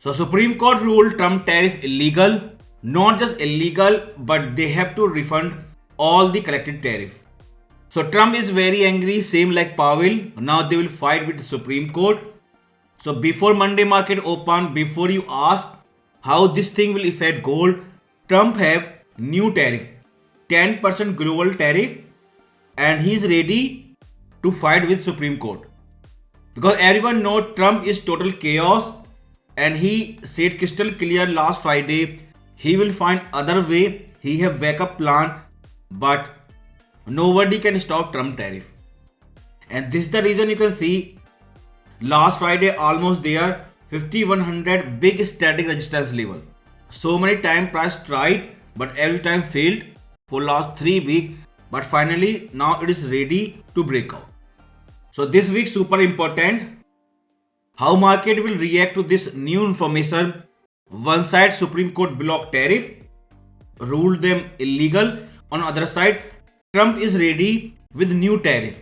So Supreme Court ruled Trump tariff illegal. Not just illegal, but they have to refund all the collected tariff. So Trump is very angry, same like Powell. Now they will fight with the Supreme Court. So before Monday market open, before you ask how this thing will affect gold, Trump have new tariff, 10% global tariff, and he is ready to fight with Supreme Court. Because everyone knows Trump is total chaos, and he said crystal clear last Friday he will find other way. He have backup plan, but nobody can stop Trump tariff. And this is the reason you can see last Friday almost there 5100 big static resistance level. So many time price tried, but every time failed for last 3 weeks. But finally now it is ready to break out. So this week super important. How market will react to this new information. One side Supreme Court blocked tariff, ruled them illegal. On other side Trump is ready with new tariff.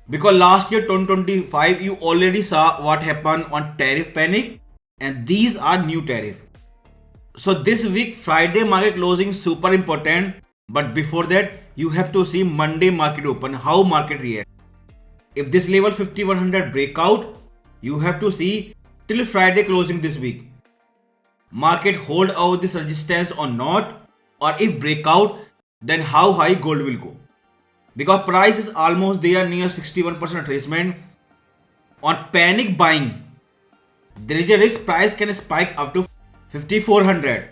Because last year 2025 you already saw what happened on tariff panic, and these are new tariff. So this week Friday market closing super important, but before that you have to see Monday market open, how market react. If this level 5100 breakout, you have to see till Friday closing this week. Market hold out this resistance or not, or if breakout, then how high gold will go. Because price is almost there near 61% retracement. On panic buying, there is a risk price can spike up to 5400.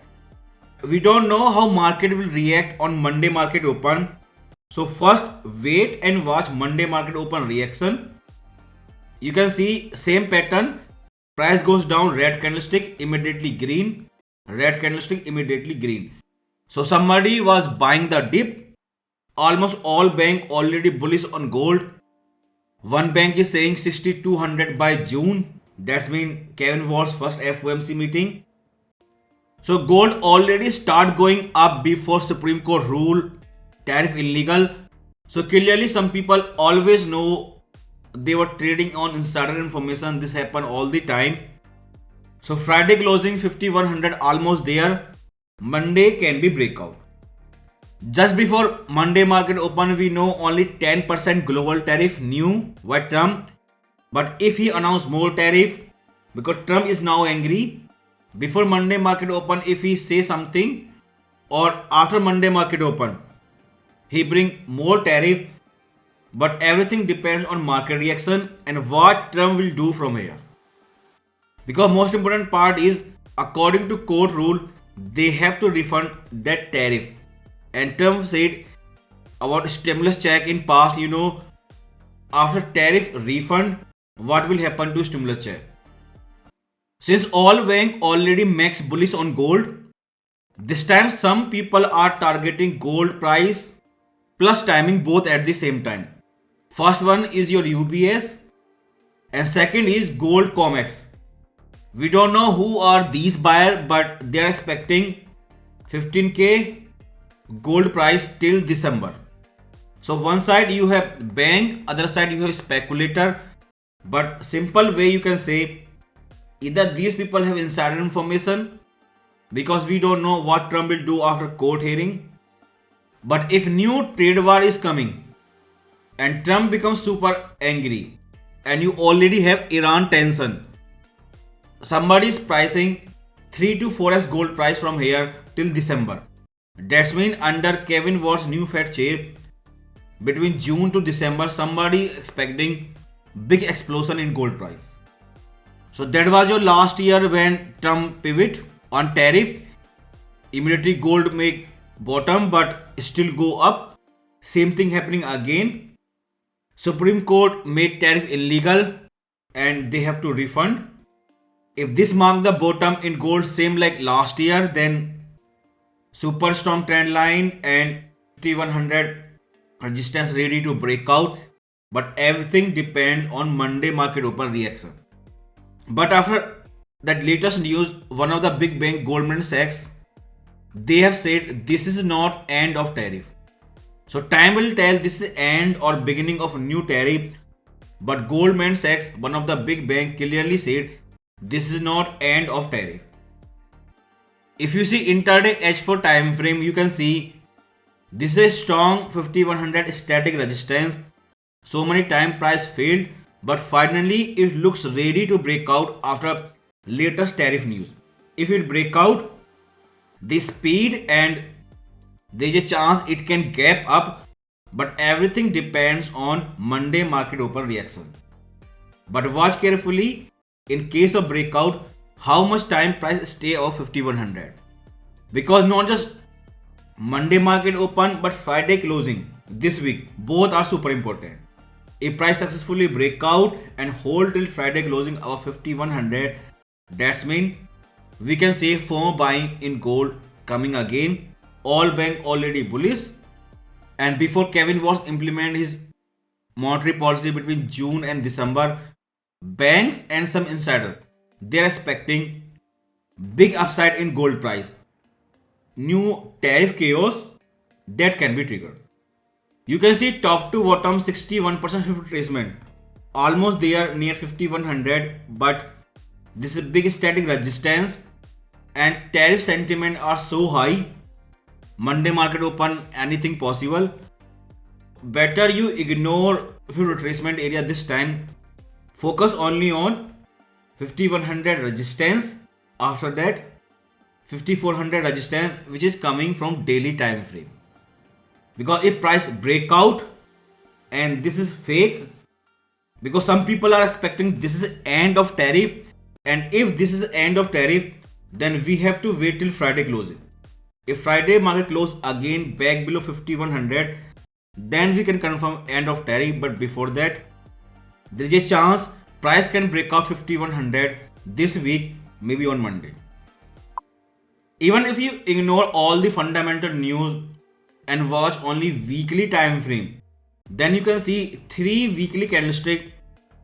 We don't know how market will react on Monday market open. So first wait and watch Monday market open reaction. You can see same pattern. Price goes down, red candlestick, immediately green. Red candlestick, immediately green. So somebody was buying the dip. Almost all bank already bullish on gold. One bank is saying 6200 by June. That's mean Kevin Warsh first FOMC meeting. So gold already start going up before Supreme Court rule tariff illegal. So clearly some people always know they were trading on insider information. This happen all the time. So Friday closing 5100 almost there. Monday can be breakout. Just before Monday market open, we know only 10% global tariff new by Trump. But if he announce more tariff, because Trump is now angry, before Monday market open, if he say something, or after Monday market open, he bring more tariff. But everything depends on market reaction and what Trump will do from here. Because most important part is, according to court rule, they have to refund that tariff. And Trump said about stimulus check in past, after tariff refund, what will happen to stimulus check? Since all bank already max bullish on gold, this time some people are targeting gold price plus timing both at the same time. First one is your UBS and second is gold COMEX. We don't know who are these buyers, but they are expecting 15k gold price till December. So one side you have bank, other side you have speculator. But simple way you can say, either these people have insider information, because we don't know what Trump will do after court hearing. But if new trade war is coming and Trump becomes super angry and you already have Iran tension, somebody is pricing 3 to 4x gold price from here till December. That's mean under Kevin Warsh's new Fed chair, between June to December, somebody expecting big explosion in gold price. So that was your last year when Trump pivot on tariff. Immediately gold make bottom but still go up. Same thing happening again. Supreme Court made tariff illegal and they have to refund. If this mark the bottom in gold same like last year, then super strong trend line and 5100 resistance ready to break out. But everything depend on Monday market open reaction. But after that latest news, one of the big bank, Goldman Sachs, they have said this is not end of tariff. So time will tell this is end or beginning of new tariff. But Goldman Sachs, one of the big bank, clearly said This is not end of tariff. If you see intraday H4 time frame, you can see this is a strong 5100 static resistance. So many time price failed, but finally it looks ready to break out after latest tariff news. If it break out, the speed and there's a chance it can gap up, but everything depends on Monday market open reaction. But watch carefully in case of breakout how much time price stay of 5100, because not just Monday market open but Friday closing this week both are super important. If price successfully break out and hold till Friday closing of 5100, that's mean we can say FOMO buying in gold coming again. All bank already bullish, and before Kevin Watts implement his monetary policy between June and December, banks and some insider they're expecting big upside in gold price. New tariff chaos that can be triggered. You can see top to bottom 61% retracement, almost there near 5100, but this is big static resistance and tariff sentiment are so high. Monday market open, anything possible. Better you ignore your retracement area this time. Focus only on 5100 resistance. After that 5400 resistance, which is coming from daily time frame. Because if price break out and this is fake, because some people are expecting this is end of tariff, and if this is end of tariff, then we have to wait till Friday closing. If Friday market close again back below 5100, then we can confirm end of tariff. But before that, there is a chance price can break out 5100 this week, maybe on Monday. Even if you ignore all the fundamental news and watch only weekly time frame, then you can see 3 weekly candlestick,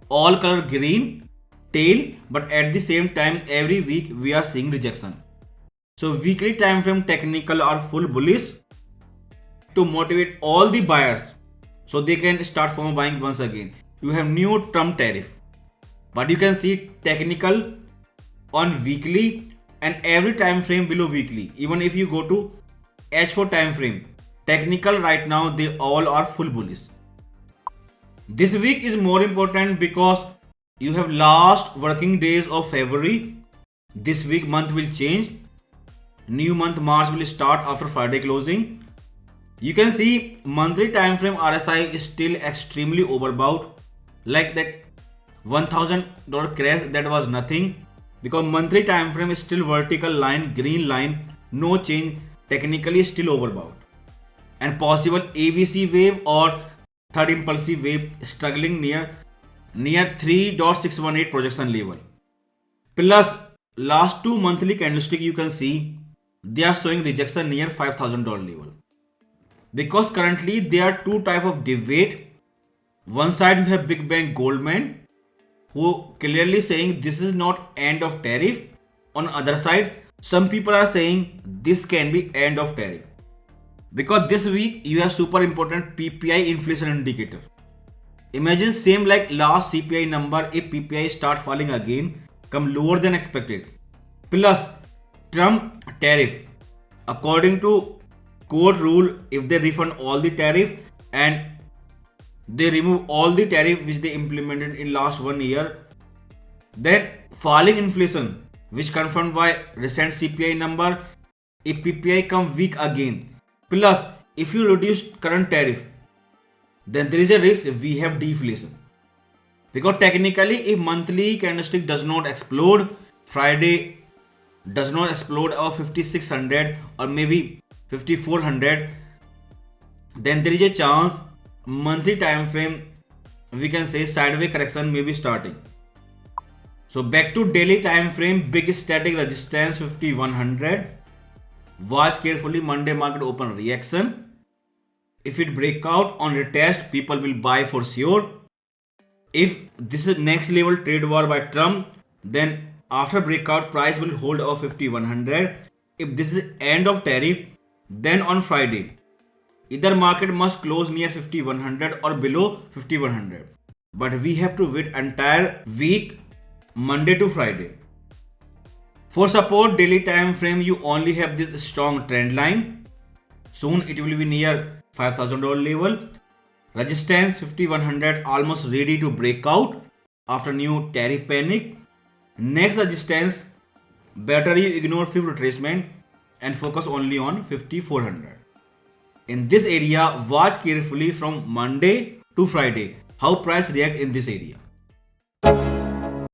all color green tail, but at the same time every week we are seeing rejection. So weekly time frame technical are full bullish to motivate all the buyers so they can start FOMO buying once again. You have new Trump tariff, but you can see technical on weekly and every time frame below weekly. Even if you go to H4 time frame, technical right now they all are full bullish. This week is more important because you have last working days of February. This week month will change. New month March will start after Friday closing. You can see monthly time frame RSI is still extremely overbought, like that $1000 crash, that was nothing, because monthly time frame is still vertical line, green line, no change, technically still overbought, and possible ABC wave or third impulsive wave struggling near 3.618 projection level. Plus last 2 monthly candlestick you can see they are showing rejection near $5000 level, because currently there are 2 type of debate. One side you have big bank Goldman who clearly saying this is not end of tariff. On other side, some people are saying this can be end of tariff, because this week you have super important PPI inflation indicator. Imagine same like last CPI number, if PPI start falling again, come lower than expected. Plus Trump tariff, according to court rule, if they refund all the tariff and they remove all the tariff which they implemented in last 1 year, then falling inflation which confirmed by recent CPI number, if PPI come weak again, plus if you reduce current tariff, then there is a risk we have deflation. Because technically if monthly candlestick does not explode, Friday does not explode of 5600 or maybe 5400, then there is a chance monthly time frame we can say sideways correction may be starting. So back to daily time frame, big static resistance 5100. Watch carefully Monday market open reaction. If it break out on retest, people will buy for sure. If this is next level trade war by Trump, then after breakout price will hold off 5100. If this is end of tariff, then on Friday either market must close near 5100 or below 5100. But we have to wait entire week, Monday to Friday. For support daily time frame, you only have this strong trend line. Soon it will be near $5,000 level. Resistance 5100 almost ready to break out after new tariff panic. Next resistance, better you ignore fib retracement and focus only on 5400. In this area, watch carefully from Monday to Friday how price react in this area.